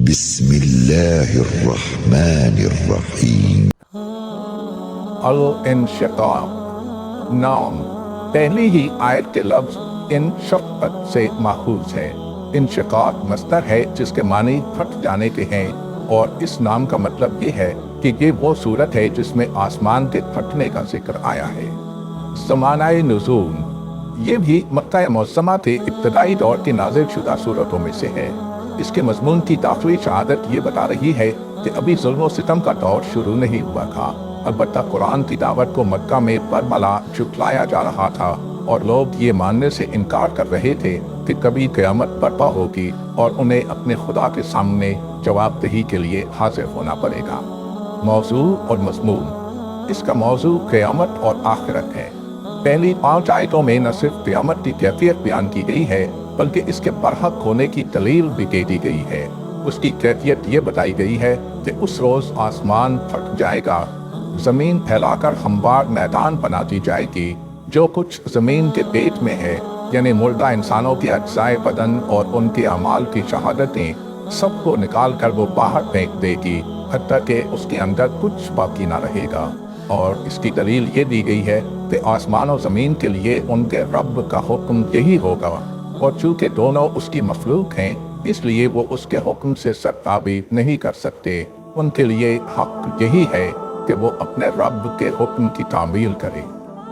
بسم اللہ الرحمن الرحیم۔ الانشقاق نام پہلی ہی آیت کے لفظ انشقت سے ماخوذ ہے۔ انشقاق مصدر ہے جس کے معنی پھٹ جانے کے ہیں، اور اس نام کا مطلب یہ ہے کہ یہ وہ صورت ہے جس میں آسمان کے پھٹنے کا ذکر آیا ہے۔ زمانہ نزول یہ بھی مکہ معظمہ کے ابتدائی دور کی نازل شدہ صورتوں میں سے ہے۔ اس کے مضمون کی داخلی شہادت یہ بتا رہی ہے کہ ابھی ظلم و ستم کا دور شروع نہیں ہوا تھا، البتہ قرآن کی دعوت کو مکہ میں برملا جھٹلایا جا رہا تھا، اور لوگ یہ ماننے سے انکار کر رہے تھے کہ کبھی قیامت برپا ہوگی اور انہیں اپنے خدا کے سامنے جواب دہی کے لیے حاضر ہونا پڑے گا۔ موضوع اور مضمون اس کا موضوع قیامت اور آخرت ہے۔ پہلی 5 آیتوں میں نہ صرف قیامت کی کیفیت بیان کی گئی ہے بلکہ اس کے برحق ہونے کی دلیل بھی دے دی گئی ہے۔ اس کی کیفیت یہ بتائی گئی ہے کہ اس روز آسمان پھٹ جائے گا، زمین پھیلا کر ہموار میدان بنا دی جائے گی، جو کچھ زمین کے پیٹ میں ہے یعنی مردہ انسانوں کے اجزائے بدن اور ان کے اعمال کی شہادتیں سب کو نکال کر وہ باہر پھینک دے گی، حتیٰ کہ اس کے اندر کچھ باقی نہ رہے گا۔ اور اس کی دلیل یہ دی گئی ہے کہ آسمان و زمین کے لیے ان کے رب کا حکم یہی ہوگا، اور چونکہ دونوں اس کی مخلوق ہیں اس لیے وہ اس کے حکم سے سرتابی نہیں کر سکتے۔ ان کے لیے حق یہی ہے کہ وہ اپنے رب کے حکم کی تعمیل کرے۔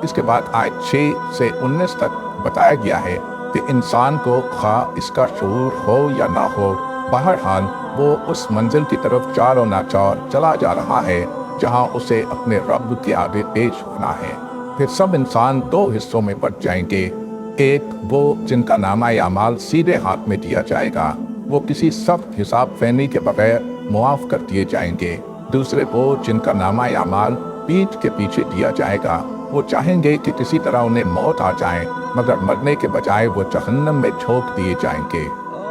اس کے بعد آیت 6 سے 19 تک بتایا گیا ہے کہ انسان کو خواہ اس کا شعور ہو یا نہ ہو، بہرحال وہ اس منزل کی طرف چار و ناچار چلا جا رہا ہے جہاں اسے اپنے رب کے آگے پیش ہونا ہے۔ پھر سب انسان 2 حصوں میں بٹ جائیں گے، ایک وہ جن کا نامہ اعمال سیدھے ہاتھ میں دیا جائے گا، وہ کسی سخت حساب فینی کے بغیر معاف کر دیے جائیں گے۔ دوسرے وہ جن کا نامہ اعمال پیٹھ کے پیچھے دیا جائے گا، وہ چاہیں گے کہ کسی طرح انہیں موت آ جائے، مگر مرنے کے بجائے وہ جہنم میں جھونک دیے جائیں گے۔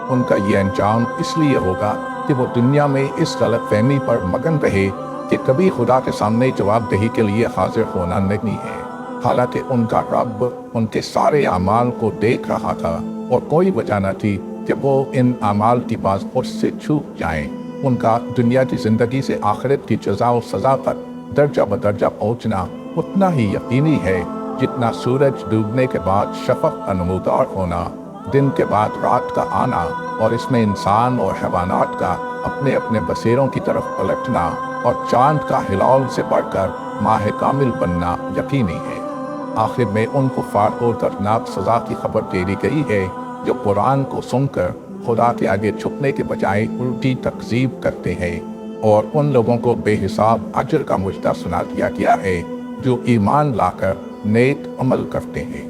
ان کا یہ انجام اس لیے ہوگا کہ وہ دنیا میں اس غلط فہمی پر مگن رہے کہ کبھی خدا کے سامنے جواب دہی کے لیے حاضر ہونا نہیں ہے، حالانکہ ان کا رب ان کے سارے اعمال کو دیکھ رہا تھا، اور کوئی وجہ نہ تھی کہ وہ ان اعمال کی پاسپورٹ سے چھوٹ جائیں۔ ان کا دنیا کی زندگی سے آخرت کی جزا و سزا تک درجہ بدرجہ پہنچنا اتنا ہی یقینی ہے جتنا سورج ڈوبنے کے بعد شفق کا نمودار ہونا، دن کے بعد رات کا آنا، اور اس میں انسان اور حیوانات کا اپنے اپنے بسیروں کی طرف پلٹنا، اور چاند کا ہلال سے بڑھ کر ماہ کامل بننا یقینی ہے۔ آخر میں ان کفار کو دردناک سزا کی خبر دے دی گئی ہے جو قرآن کو سن کر خدا کے آگے جھکنے کے بجائے الٹی تکذیب کرتے ہیں، اور ان لوگوں کو بے حساب اجر کا مجدہ سنا دیا گیا ہے جو ایمان لا کر نیک عمل کرتے ہیں۔